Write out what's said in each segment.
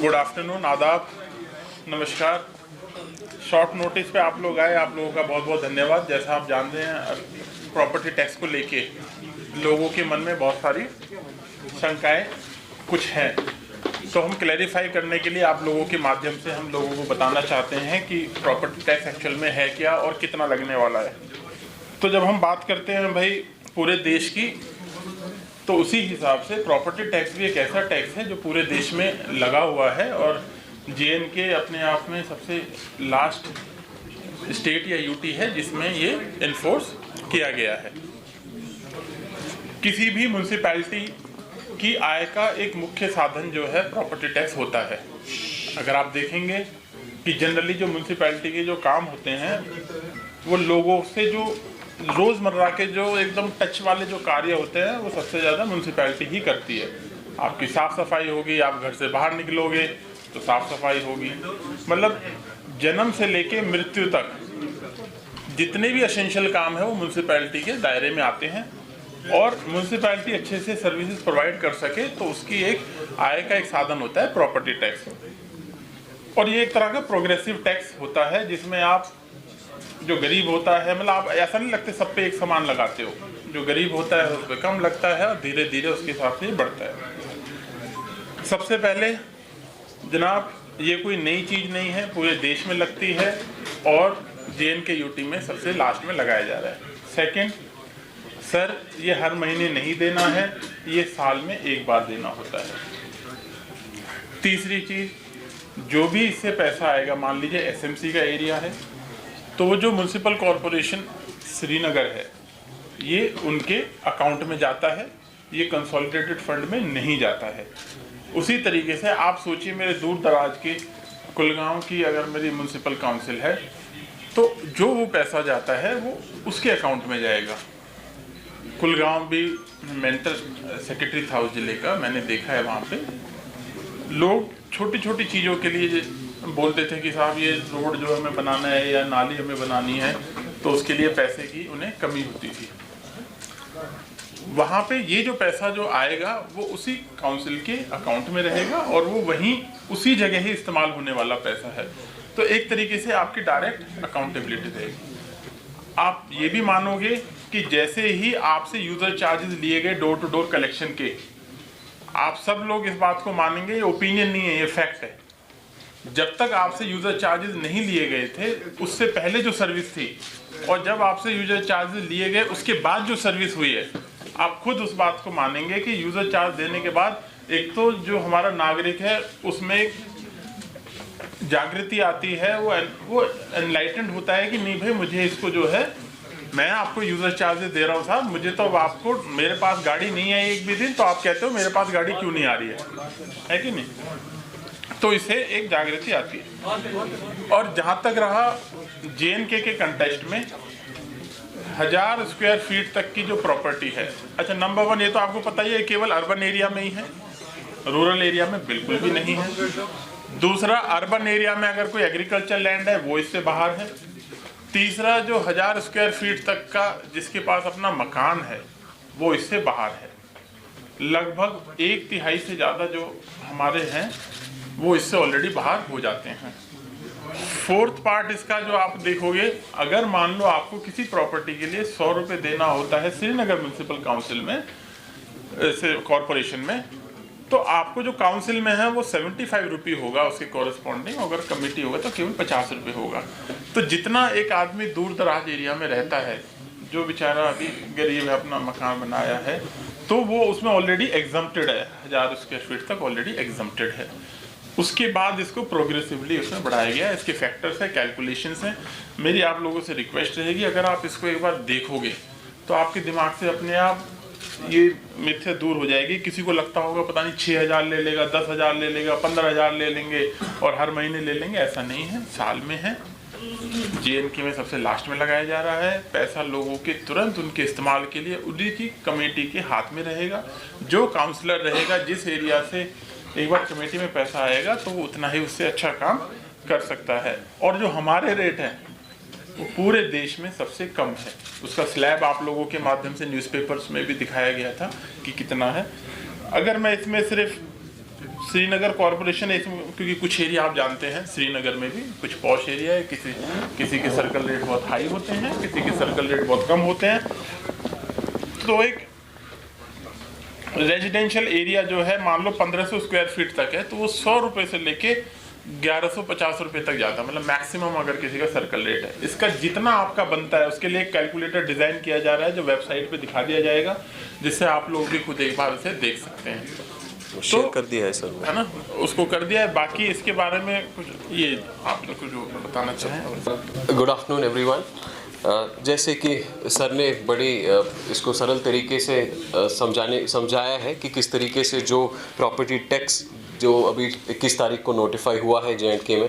Good afternoon, आदाब, नमस्कार। Short notice पे आप लोग आए, आप लोगों का बहुत बहुत धन्यवाद। जैसा आप जानते हैं, प्रॉपर्टी टैक्स को लेके लोगों के मन में बहुत सारी शंकाएं कुछ हैं, तो हम क्लैरिफाई करने के लिए आप लोगों के माध्यम से हम लोगों को बताना चाहते हैं कि प्रॉपर्टी टैक्स एक्चुअल में है क्या और कितना लगने वाला है। तो जब हम बात करते हैं भाई पूरे देश की, तो उसी हिसाब से प्रॉपर्टी टैक्स भी एक ऐसा टैक्स है जो पूरे देश में लगा हुआ है, और JNK अपने आप में सबसे लास्ट स्टेट या यूटी है जिसमें ये इन्फोर्स किया गया है। किसी भी म्यूनसिपैलिटी की आय का एक मुख्य साधन जो है प्रॉपर्टी टैक्स होता है। अगर आप देखेंगे कि जनरली जो म्यूनसिपैलिटी के जो काम होते हैं वो लोगों से जो रोज़मर्रा के जो एकदम टच वाले जो कार्य होते हैं वो सबसे ज़्यादा म्यूनसिपैलिटी ही करती है। आपकी साफ़ सफाई होगी, आप घर से बाहर निकलोगे तो साफ़ सफाई होगी, मतलब जन्म से लेके मृत्यु तक जितने भी एसेंशियल काम है वो म्यूनसिपैलिटी के दायरे में आते हैं। और म्यूनसिपैलिटी अच्छे से सर्विसेज प्रोवाइड कर सके तो उसकी एक आय का एक साधन होता है प्रॉपर्टी टैक्स। और ये एक तरह का प्रोग्रेसिव टैक्स होता है जिसमें आप जो गरीब होता है, मतलब आप ऐसा नहीं लगते सब पे एक समान लगाते हो, जो गरीब होता है उस पर कम लगता है और धीरे धीरे उसके हिसाब से बढ़ता है। सबसे पहले जनाब, ये कोई नई चीज़ नहीं है, पूरे देश में लगती है और JNK यूटी में सबसे लास्ट में लगाया जा रहा है। सेकंड, सर ये हर महीने नहीं देना है, ये साल में एक बार देना होता है। तीसरी चीज़, जो भी इससे पैसा आएगा, मान लीजिए SMC का एरिया है तो वो जो म्यूनसिपल कॉरपोरेशन श्रीनगर है ये उनके अकाउंट में जाता है, ये कंसोलिडेटेड फंड में नहीं जाता है। उसी तरीके से आप सोचिए मेरे दूर दराज के कुलगांव की अगर मेरी म्यूनसिपल काउंसिल है तो जो वो पैसा जाता है वो उसके अकाउंट में जाएगा। कुलगांव भी मेंटर सेक्रेटरी था उस ज़िले का, मैंने देखा है वहाँ पे लोग छोटी छोटी चीज़ों के लिए बोलते थे कि साहब ये रोड जो हमें बनाना है या नाली हमें बनानी है, तो उसके लिए पैसे की उन्हें कमी होती थी। वहाँ पे ये जो पैसा जो आएगा वो उसी काउंसिल के अकाउंट में रहेगा और वो वहीं उसी जगह ही इस्तेमाल होने वाला पैसा है। तो एक तरीके से आपकी डायरेक्ट अकाउंटेबिलिटी रहेगी। आप ये भी मानोगे कि जैसे ही आपसे यूज़र चार्जेस लिए गए डोर टू डोर कलेक्शन के, आप सब लोग इस बात को मानेंगे, ये ओपिनियन नहीं है, ये फैक्ट है। जब तक आपसे यूज़र चार्जेस नहीं लिए गए थे उससे पहले जो सर्विस थी और जब आपसे यूज़र चार्जेस लिए गए उसके बाद जो सर्विस हुई है, आप खुद उस बात को मानेंगे कि यूज़र चार्ज देने के बाद एक तो जो हमारा नागरिक है उसमें जागृति आती है, वो एनलाइटेंड होता है कि नहीं भाई मुझे इसको जो है, मैं आपको यूज़र चार्जेस दे रहा हूँ साहब, मुझे तो आपको, मेरे पास गाड़ी नहीं है एक भी दिन तो आप कहते हो मेरे पास गाड़ी क्यों नहीं आ रही है कि नहीं? तो इसे एक जागृति आती है। और जहाँ तक रहा JNK के कंटेस्ट में 1000 स्क्वायर फीट तक की जो प्रॉपर्टी है, अच्छा नंबर 1 ये तो आपको पता ही है केवल अर्बन एरिया में ही है, रूरल एरिया में बिल्कुल भी नहीं है। दूसरा, अर्बन एरिया में अगर कोई एग्रीकल्चर लैंड है वो इससे बाहर है। तीसरा, जो 1000 स्क्वायर फीट तक का जिसके पास अपना मकान है वो इससे बाहर है। लगभग 1/3 से ज़्यादा जो हमारे हैं वो इससे ऑलरेडी बाहर हो जाते हैं। 4th पार्ट इसका जो आप देखोगे, अगर मान लो आपको किसी प्रॉपर्टी के लिए 100 रुपये देना होता है श्रीनगर म्यूनसिपल काउंसिल में कॉरपोरेशन में, तो आपको जो काउंसिल में है वो 75 रुपये होगा उसके कॉरेस्पॉन्डिंग, अगर कमेटी होगा तो केवल 50 रुपये होगा। तो जितना एक आदमी दूर दराज एरिया में रहता है, जो बेचारा अभी गरीब है, अपना मकान बनाया है, तो वो उसमें ऑलरेडी एग्जम्प्टेड है, 1000 स्क्वायर फीट तक ऑलरेडी एग्जम्प्टेड है। उसके बाद इसको प्रोग्रेसिवली उसमें बढ़ाया गया है। इसके फैक्टर्स हैं, कैलकुलेशंस हैं। मेरी आप लोगों से रिक्वेस्ट रहेगी, अगर आप इसको एक बार देखोगे तो आपके दिमाग से अपने आप ये मिथ्या दूर हो जाएगी। किसी को लगता होगा पता नहीं 6000 ले लेगा, 10,000 ले लेगा, 15,000 ले लेंगे और हर महीने ले लेंगे, ऐसा नहीं है, साल में है। JNK में सबसे लास्ट में लगाया जा रहा है। पैसा लोगों के तुरंत उनके इस्तेमाल के लिए उन्हीं की कमेटी के हाथ में रहेगा। जो काउंसलर रहेगा, जिस एरिया से एक बार कमेटी में पैसा आएगा तो वो उतना ही उससे अच्छा काम कर सकता है। और जो हमारे रेट हैं वो पूरे देश में सबसे कम है। उसका स्लैब आप लोगों के माध्यम से न्यूज़पेपर्स में भी दिखाया गया था कि कितना है। अगर मैं इसमें सिर्फ श्रीनगर कॉरपोरेशन है, क्योंकि कुछ एरिया आप जानते हैं श्रीनगर में भी कुछ पॉश एरिया है, किसी के सर्कल रेट बहुत हाई होते हैं, किसी के सर्कल रेट बहुत कम होते हैं। तो एक रेजिडेंशियल एरिया जो है मान लो 1500 स्क्वायर फीट तक है, तो वो 100 रुपये से लेके 1150 रुपये तक जाता है, मतलब मैक्सिमम अगर किसी का सर्कल रेट है। इसका जितना आपका बनता है उसके लिए एक कैलकुलेटर डिज़ाइन किया जा रहा है जो वेबसाइट पे दिखा दिया जाएगा, जिससे आप लोग भी खुद एक बार उसे देख सकते हैं। शेयर कर दिया है सर, है ना, उसको कर दिया है। बाकी इसके बारे में कुछ ये आप लोग को जो बताना चाहें। Good afternoon everyone. जैसे कि सर ने बड़ी इसको सरल तरीके से समझाया है कि किस तरीके से जो प्रॉपर्टी टैक्स जो अभी 21 तारीख को नोटिफाई हुआ है J&K में,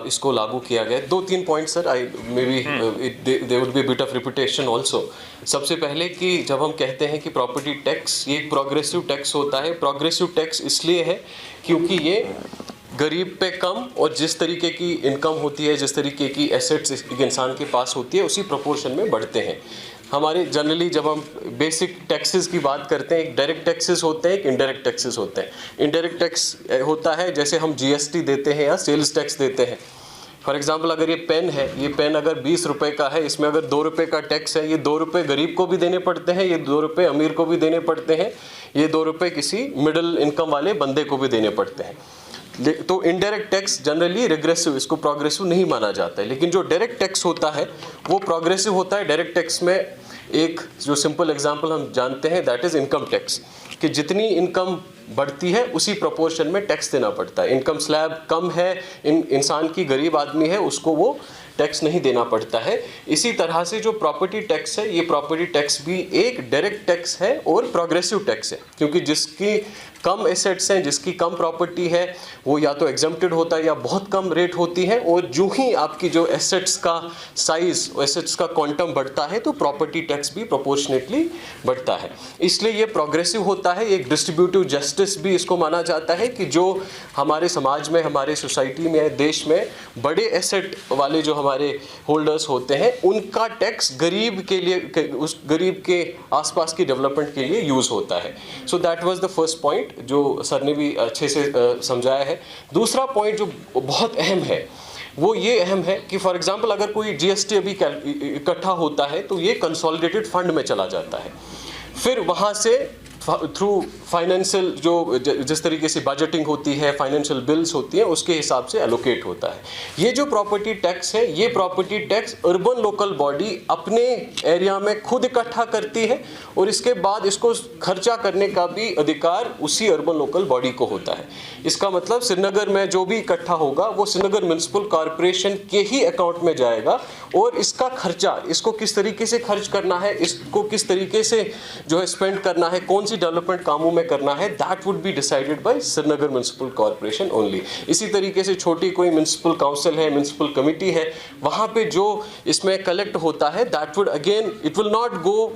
इसको लागू किया गया। 2-3 point sir, I may be there would be bit of repetition also. सबसे पहले कि जब हम कहते हैं कि प्रॉपर्टी टैक्स ये एक प्रोग्रेसिव टैक्स होता है, प्रोग्रेसिव टैक्स इसलिए है क्योंकि ये गरीब पे कम और जिस तरीके की इनकम होती है, जिस तरीके की एसेट्स एक इंसान के पास होती है, उसी प्रोपोर्शन में बढ़ते हैं। हमारे जनरली जब हम बेसिक टैक्सेस की बात करते हैं, एक डायरेक्ट टैक्सेस होते हैं, एक इनडायरेक्ट टैक्सेस होते हैं। इनडायरेक्ट टैक्स होता है जैसे हम GST देते हैं या सेल्स टैक्स देते हैं। फॉर एग्जांपल अगर ये पेन है, ये पेन अगर 20 रुपये का है, इसमें अगर 2 रुपये का टैक्स है, ये 2 रुपये गरीब को भी देने पड़ते हैं, ये 2 रुपये अमीर को भी देने पड़ते हैं, ये 2 रुपये किसी मिडिल इनकम वाले बंदे को भी देने पड़ते हैं। तो इनडायरेक्ट टैक्स जनरली रिग्रेसिव, इसको प्रोग्रेसिव नहीं माना जाता है। लेकिन जो डायरेक्ट टैक्स होता है वो प्रोग्रेसिव होता है। डायरेक्ट टैक्स में एक जो सिंपल एग्जांपल हम जानते हैं, दैट इज़ इनकम टैक्स, कि जितनी इनकम बढ़ती है उसी प्रोपोर्शन में टैक्स देना पड़ता है। इनकम स्लैब कम है, इंसान की गरीब आदमी है, उसको वो टैक्स नहीं देना पड़ता है। इसी तरह से जो प्रॉपर्टी टैक्स है, ये प्रॉपर्टी टैक्स भी एक डायरेक्ट टैक्स है और प्रोग्रेसिव टैक्स है, क्योंकि जिसकी कम एसेट्स हैं, जिसकी कम प्रॉपर्टी है, वो या तो एग्जम्प्टेड होता है या बहुत कम रेट होती है। और जो ही आपकी जो एसेट्स का साइज, एसेट्स का क्वांटम बढ़ता है, तो प्रॉपर्टी टैक्स भी प्रोपोर्शनेटली बढ़ता है। इसलिए ये प्रोग्रेसिव होता है। एक डिस्ट्रीब्यूटिव जस्टिस भी इसको माना जाता है कि जो हमारे समाज में, हमारे सोसाइटी में, देश में बड़े एसेट वाले जो हमारे होल्डर्स होते हैं, उनका टैक्स गरीब के लिए, उस गरीब के आसपास की डेवलपमेंट के लिए यूज़ होता है। So that was the first point जो सर ने भी अच्छे से समझाया है। दूसरा पॉइंट जो बहुत अहम है वो ये अहम है कि फॉर एग्जांपल अगर कोई GST अभी इकट्ठा होता है तो ये कंसोलिडेटेड फंड में चला जाता है, फिर वहाँ से थ्रू फाइनेंशियल जो जिस तरीके से बजटिंग होती है, फाइनेंशियल बिल्स होती हैं, उसके हिसाब से एलोकेट होता है। ये जो प्रॉपर्टी टैक्स है, ये property tax urban local body अपने एरिया में खुद इकट्ठा करती है और इसके बाद इसको खर्चा करने का भी अधिकार उसी अर्बन लोकल बॉडी को होता है। इसका मतलब श्रीनगर में जो भी इकट्ठा होगा वो श्रीनगर म्युनिसिपल कॉरपोरेशन के ही अकाउंट में जाएगा और इसका खर्चा, इसको किस तरीके से खर्च करना है, इसको किस तरीके से जो है स्पेंड करना है, कौन सी डेवलपमेंट कामों में करना है, that would be decided by Srinagar municipal corporation only. इसी तरीके से छोटी कोई म्युनिसिपल काउंसिल है, म्युनिसिपल कमिटी है, वहाँ पे जो इसमें कलेक्ट होता है, that would again it will not go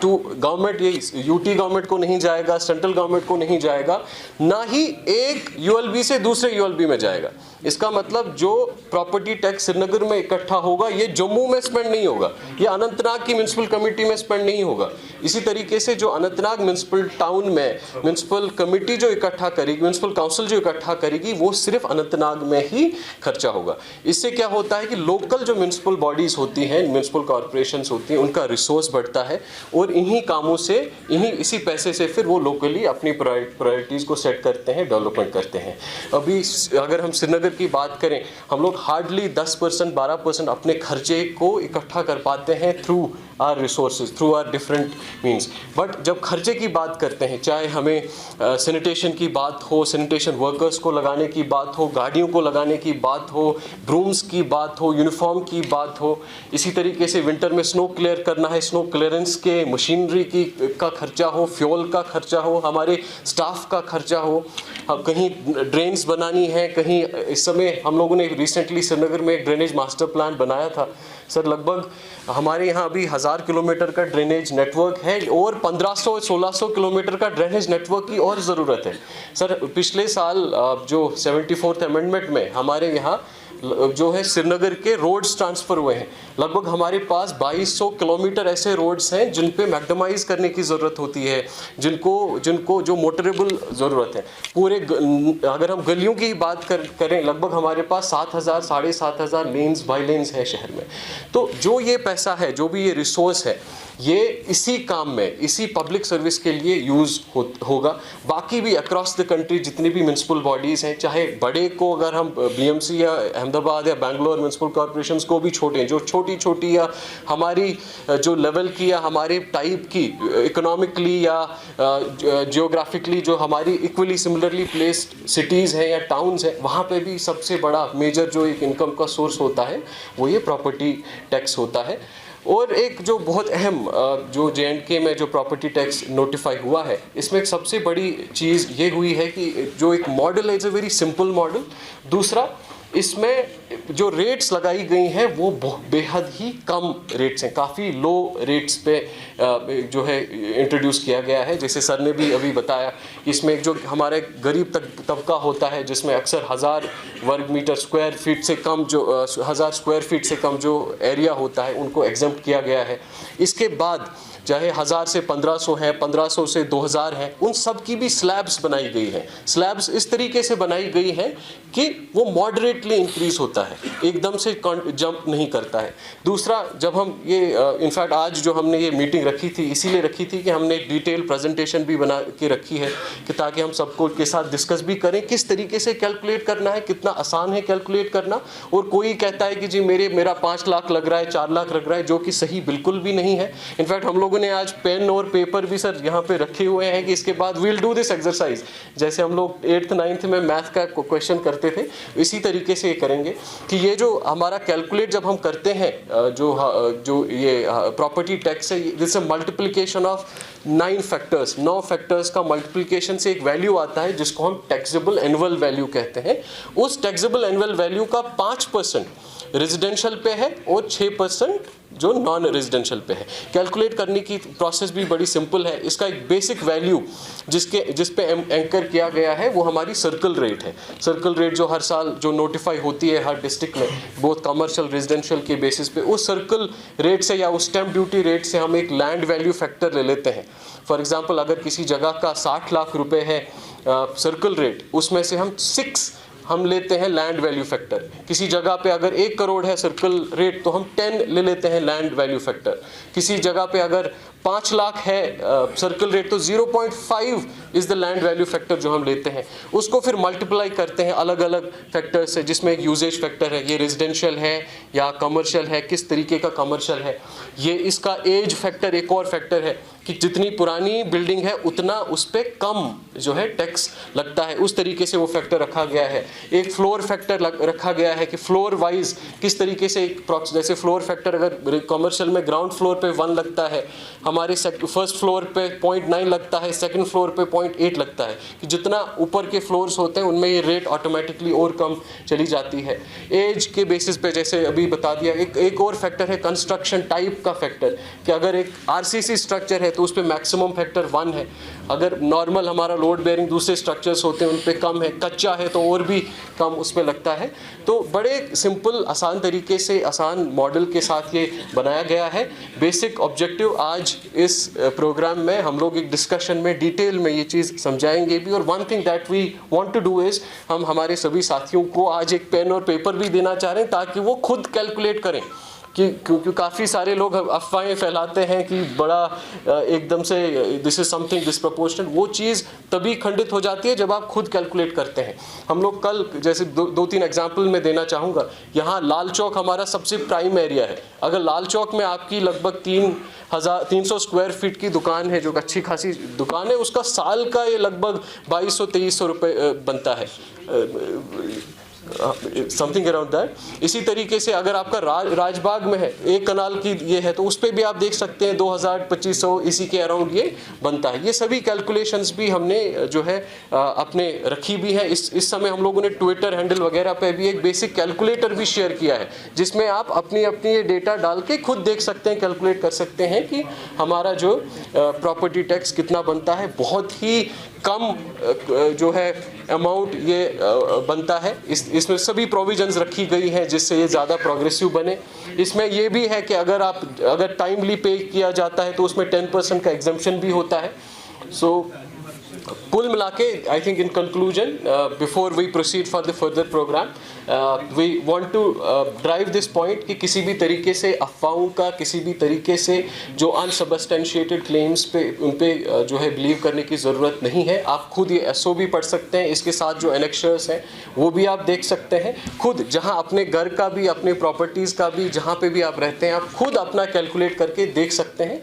to government, ये UT गवर्नमेंट को नहीं जाएगा, सेंट्रल गवर्नमेंट को नहीं जाएगा, ना ही एक ULB से दूसरे ULB में जाएगा। इसका मतलब जो प्रॉपर्टी टैक्स श्रीनगर में इकट्ठा होगा ये जम्मू में स्पेंड नहीं होगा, ये अनंतनाग की म्युनिसिपल कमेटी में स्पेंड नहीं होगा। इसी तरीके से जो अनंतनाग म्युनिसिपल टाउन में म्युनिसिपल कमेटी जो इकट्ठा करेगी, म्युनिसिपल काउंसिल जो इकट्ठा करेगी, वो सिर्फ अनंतनाग में ही खर्चा होगा। इससे क्या होता है कि लोकल जो म्युनिसिपल बॉडीज होती हैं, म्युनिसिपल कॉर्पोरेशंस होती हैं, उनका रिसोर्स बढ़ता है और इन्हीं कामों से, इसी पैसे से फिर वो लोकली अपनी प्रायोरिटीज़ को सेट करते हैं, डेवलपमेंट करते हैं। अभी अगर हम श्रीनगर की बात करें, हम लोग हार्डली 10% 12% अपने खर्चे को इकट्ठा कर पाते हैं through our resources, through our different means. But जब खर्चे की बात करते हैं, चाहे हमें सैनिटेशन की बात हो, सैनिटेशन वर्कर्स को लगाने की बात हो, गाड़ियों को लगाने की बात हो, ब्रूम्स की बात हो, यूनिफॉर्म की बात हो, इसी तरीके से विंटर में स्नो क्लियर करना है, स्नो क्लियरेंस के मशीनरी का खर्चा हो, फ्यूल का खर्चा हो, हमारे स्टाफ का खर्चा हो, कहीं ड्रेन्स बनानी है, कहीं इस समय हम लोगों ने रिसेंटली श्रीनगर में एक ड्रेनेज मास्टर प्लान बनाया था सर। लगभग हमारे यहाँ अभी 1000 किलोमीटर का ड्रेनेज नेटवर्क है और 1500-1600 किलोमीटर का ड्रेनेज नेटवर्क की और ज़रूरत है सर। पिछले साल जो 74th अमेंडमेंट में हमारे यहाँ जो है श्रीनगर के रोड्स ट्रांसफ़र हुए हैं। लगभग हमारे पास 2200 किलोमीटर ऐसे रोड्स हैं जिन पे मैग्डमाइज करने की ज़रूरत होती है, जिनको जो मोटरेबल ज़रूरत है। पूरे अगर हम गलियों की बात करें, लगभग हमारे पास 7000 साढ़े 7000 लेन्स बाई लेन्स है शहर में। तो जो ये पैसा है, जो भी ये रिसोर्स है, ये इसी काम में, इसी पब्लिक सर्विस के लिए यूज़ होगा। बाकी भी अक्रॉस द कंट्री जितनी भी म्यूनसिपल बॉडीज़ हैं, चाहे बड़े को अगर हम बीएमसी या अहमदाबाद या बैंगलोर म्यूनसिपल कॉर्पोरेशंस को भी छोटे, जो छोटी या हमारी जो लेवल की या हमारे टाइप की इकोनॉमिकली या जियोग्राफिकली जो हमारी इक्वली सिमिलरली प्लेस्ड सिटीज़ हैं या टाउन्स हैं, वहाँ पे भी सबसे बड़ा मेजर जो एक इनकम का सोर्स होता है वो ये प्रॉपर्टी टैक्स होता है। और एक जो बहुत अहम जो JNK में जो प्रॉपर्टी टैक्स नोटिफाई हुआ है, इसमें एक सबसे बड़ी चीज़ ये हुई है कि जो एक मॉडल है, it's a very simple model. दूसरा, इसमें जो रेट्स लगाई गई हैं वो बेहद ही कम रेट्स हैं, काफ़ी लो रेट्स पे जो है इंट्रोड्यूस किया गया है। जैसे सर ने भी अभी बताया, इसमें जो हमारे गरीब तबका होता है, जिसमें अक्सर 1000 वर्ग मीटर स्क्वायर फीट से कम, जो 1000 स्क्वायर फीट से कम जो एरिया होता है, उनको एग्जम्प्ट किया गया है। इसके बाद चाहे 1000 से 1500 हैं, 1500 से 2000 हैं, उन सब की भी स्लैब्स बनाई गई हैं। स्लैब्स इस तरीके से बनाई गई हैं कि वो मॉडरेटली इंक्रीज होता है, एकदम से जंप नहीं करता है। दूसरा, जब हम ये इनफैक्ट आज जो हमने ये मीटिंग रखी थी, इसीलिए रखी थी कि हमने एक डिटेल प्रेजेंटेशन भी बना के रखी है कि ताकि हम सबको के साथ डिस्कस भी करें किस तरीके से कैलकुलेट करना है, कितना आसान है कैलकुलेट करना। और कोई कहता है कि जी मेरा 5 लाख लग रहा है, 4 लाख लग रहा है, जो कि सही बिल्कुल भी नहीं है। इनफैक्ट हम लोगों ने आज पेन और पेपर भी सर यहाँ पे रखे हुए हैं कि इसके बाद वील डू दिस एक्सरसाइज, जैसे हम लोग 8th 9th में मैथ का क्वेश्चन करते थे, इसी तरीके से करेंगे कि ये जो हमारा कैलकुलेट जब हम करते हैं, जो ये प्रॉपर्टी टैक्स है, this a multiplication of 9 factors, 9 factors का मल्टीप्लिकेशन से एक वैल्यू आता है जिसको हम टैक्सेबल एनुअल वैल्यू कहते हैं। उस टैक्सेबल एनुअल वैल्यू का 5% रेजिडेंशियल पे है और 6% जो नॉन रेजिडेंशियल पे है। कैलकुलेट करने की प्रोसेस भी बड़ी सिंपल है। इसका एक बेसिक वैल्यू जिस पे एंकर किया गया है वो हमारी सर्कल रेट है। सर्कल रेट जो हर साल जो नोटिफाई होती है हर डिस्ट्रिक्ट में, बहुत कमर्शियल रेजिडेंशियल के बेसिस पे, उस सर्कल रेट से या उस स्टैम्प ड्यूटी रेट से हम एक लैंड वैल्यू फैक्टर ले लेते हैं। फॉर एग्जांपल, अगर किसी जगह का 60 लाख रुपए है सर्कल रेट, उसमें से हम लेते हैं लैंड वैल्यू फैक्टर। किसी जगह पे अगर 1 करोड़ है सर्कल रेट, तो हम 10 ले लेते हैं लैंड वैल्यू फैक्टर। किसी जगह पे अगर 5 लाख है सर्कल रेट, तो 0.5 is the land value factor जो हम लेते हैं। उसको फिर मल्टीप्लाई करते हैं अलग अलग फैक्टर से, जिसमें एक यूजेज फैक्टर है, ये रेजिडेंशियल है या कमर्शियल है, किस तरीके का कमर्शियल है। ये इसका एज फैक्टर एक और फैक्टर है कि जितनी पुरानी बिल्डिंग है उतना उस पर कम जो है टैक्स लगता है, उस तरीके से वो फैक्टर रखा गया है। एक फ्लोर फैक्टर रखा गया है कि फ्लोर वाइज किस तरीके से, जैसे फ्लोर फैक्टर अगर कमर्शियल में ग्राउंड फ्लोर पे 1 लगता है, हमारे फर्स्ट फ्लोर पे 0.9 लगता है, सेकंड फ्लोर पे 0.8 लगता है, कि जितना ऊपर के फ्लोर्स होते हैं उनमें ये रेट ऑटोमेटिकली और कम चली जाती है। एज के बेसिस पे जैसे अभी बता दिया। एक और फैक्टर है कंस्ट्रक्शन टाइप का फैक्टर, कि अगर एक RCC स्ट्रक्चर है तो उस पर मैक्सिमम फैक्टर 1 है। अगर नॉर्मल हमारा लोड बेयरिंग दूसरे स्ट्रक्चर्स होते हैं उन पे कम है, कच्चा है तो और भी कम उस पे लगता है। तो बड़े सिंपल आसान तरीके से, आसान मॉडल के साथ ये बनाया गया है। बेसिक ऑब्जेक्टिव आज इस प्रोग्राम में हम लोग एक डिस्कशन में डिटेल में ये चीज़ समझाएंगे भी। और one thing that we want to do is, हम हमारे सभी साथियों को आज एक पेन और पेपर भी देना चाह रहे हैं ताकि वो खुद कैलकुलेट करें, क्योंकि काफ़ी सारे लोग अफवाहें फैलाते हैं कि बड़ा एकदम से दिस इज़ समथिंग डिसप्रपोर्शनल। वो चीज़ तभी खंडित हो जाती है जब आप खुद कैलकुलेट करते हैं। हम लोग कल जैसे 2-3 एग्जांपल में देना चाहूँगा। यहाँ लाल चौक हमारा सबसे प्राइम एरिया है। अगर लाल चौक में आपकी लगभग 300 स्क्वायर फीट की दुकान है, जो अच्छी खासी दुकान है, उसका साल का ये लगभग 2200-2300 रुपये बनता है, समथिंग अराउंड दैट। इसी तरीके से अगर आपका राजबाग में है 1 कनाल की ये है, तो उस पर भी आप देख सकते हैं 2000-2500 इसी के अराउंड ये बनता है। ये सभी कैलकुलेशंस भी हमने जो है अपने रखी भी है। इस समय हम लोगों ने ट्विटर हैंडल वगैरह पे भी एक बेसिक कैलकुलेटर भी शेयर किया है, जिसमें आप अपनी ये डेटा डाल के खुद देख सकते हैं, कैलकुलेट कर सकते हैं कि हमारा जो प्रॉपर्टी टैक्स कितना बनता है। बहुत ही कम जो है अमाउंट ये बनता है। इसमें सभी प्रोविजंस रखी गई हैं जिससे ये ज़्यादा प्रोग्रेसिव बने। इसमें ये भी है कि अगर टाइमली पे किया जाता है तो उसमें 10% का एग्जम्पशन भी होता है। सो कुल मिला के I think in conclusion before we proceed for the further program we want to drive this point कि किसी भी तरीके से अफवाहों का, किसी भी तरीके से जो अनसबस्टेंशिएटेड क्लेम्स पे उन पे जो है बिलीव करने की ज़रूरत नहीं है। आप खुद ये एसओ भी पढ़ सकते हैं, इसके साथ जो एनेक्शर्स हैं वो भी आप देख सकते हैं। खुद जहां अपने घर का भी, अपने प्रॉपर्टीज़ का भी, जहां पे भी आप रहते हैं, आप खुद अपना कैलकुलेट करके देख सकते हैं।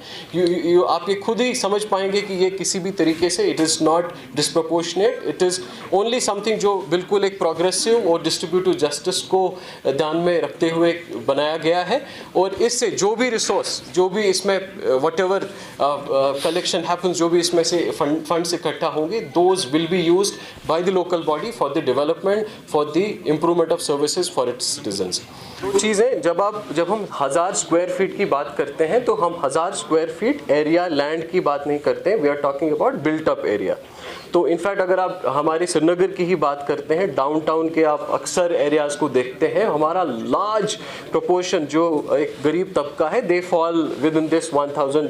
आप ये खुद ही समझ पाएंगे कि ये किसी भी तरीके से it is not disproportionate, it is only something जो बिल्कुल एक प्रोग्रेसिव और डिस्ट्रीब्यूटिव जस्टिस को ध्यान में रखते हुए बनाया गया है। और इससे जो भी रिसोर्स, जो भी इसमें व्हाटएवर कलेक्शन हैपन्स, जो भी इसमें से फंड्स इकट्ठा होंगे, those will be used by the local body for the development, for the improvement of services for its citizens. चीज़ें जब हम 1000 स्क्वायर फीट की बात करते हैं तो हम 1000 स्क्वायर फीट एरिया लैंड की बात नहीं करते हैं, we are talking about built up area. तो इनफैक्ट अगर आप हमारे श्रीनगर की ही बात करते हैं, डाउनटाउन के आप अक्सर एरियाज़ को देखते हैं, हमारा लार्ज प्रोपोर्शन जो एक गरीब तबका है, they fall with in this 1000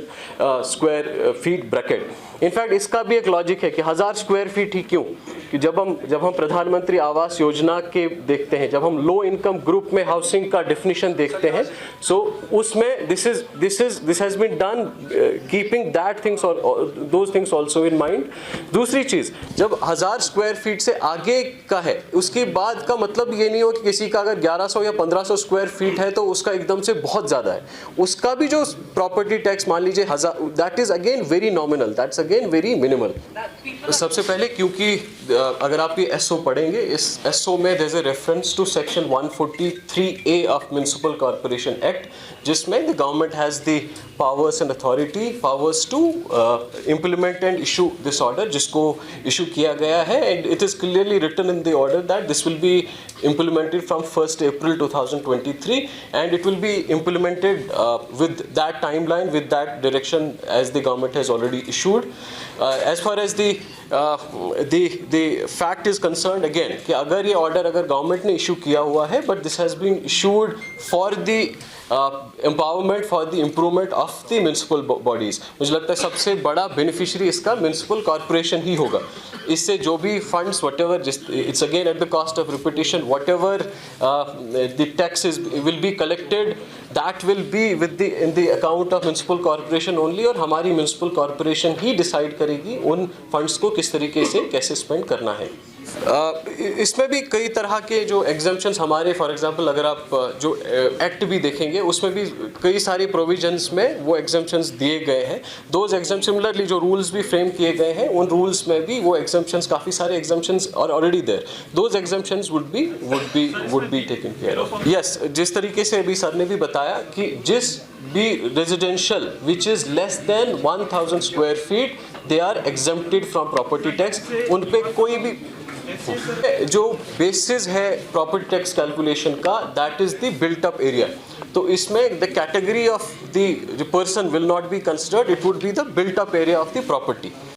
square feet bracket. In fact इसका भी एक लॉजिक है कि 1000 स्क्वायर फीट ही क्यों, कि जब हम प्रधानमंत्री आवास योजना के देखते हैं, जब हम लो इनकम ग्रुप में हाउसिंग का डेफिनेशन देखते हैं, सो उसमें this has been done keeping that things और those things also in mind. दूसरी चीज़, जब 1000 स्क्वायर फीट से आगे का है, उसके बाद का मतलब ये नहीं हो कि किसी का अगर 1100 या 1500 स्क्वायर फीट है तो उसका एकदम से बहुत ज़्यादा है। उसका भी जो प्रॉपर्टी टैक्स मान लीजिए 1000, that is again very nominal, that's again very minimal. सबसे पहले क्योंकि अगर आप ये एसओ पढ़ेंगे, इस एसओ में there is a reference to section 143A of municipal corporation act, जिसमें the government has the powers and authority to implement and issue this order, जिसको इशू किया गया है। And it is clearly written in the order that this will be implemented from 1st April 2023 and it will be implemented with that timeline, with that direction as the government has already issued. As far as the fact is concerned, again कि अगर ये order अगर government ने issue किया हुआ है, but this has been issued for the empowerment, for the improvement of the municipal bodies, मुझे लगता है सबसे बड़ा beneficiary इसका municipal corporation ही होगा। इससे जो भी funds whatever, it's again at the cost of repetition, whatever the taxes will be collected, that will be in the account of municipal corporation only, और हमारी municipal corporation ही decide करेगी उन funds को किस तरीके से कैसे spend करना है। इसमें भी कई तरह के जो एग्जम्पशंस हमारे, फॉर एग्जांपल अगर आप जो एक्ट भी देखेंगे उसमें भी कई सारे प्रोविजंस में वो एग्जम्पशंस दिए गए हैं। दोज एग्जम्पशंस, सिमिलरली जो रूल्स भी फ्रेम किए गए हैं उन रूल्स में भी वो एग्जम्पशंस, काफ़ी सारे exemptions are already there, those exemptions would be taken care of. Yes, जिस तरीके से अभी सर ने भी बताया कि जिस भी residential which is less than 1000 square feet, they are exempted from property tax. उन पे कोई भी जो बेसिस है प्रॉपर्टी टैक्स कैलकुलेशन का, that is the built up area. तो इसमें the category of the person will not be considered, it would be the built up area of the property.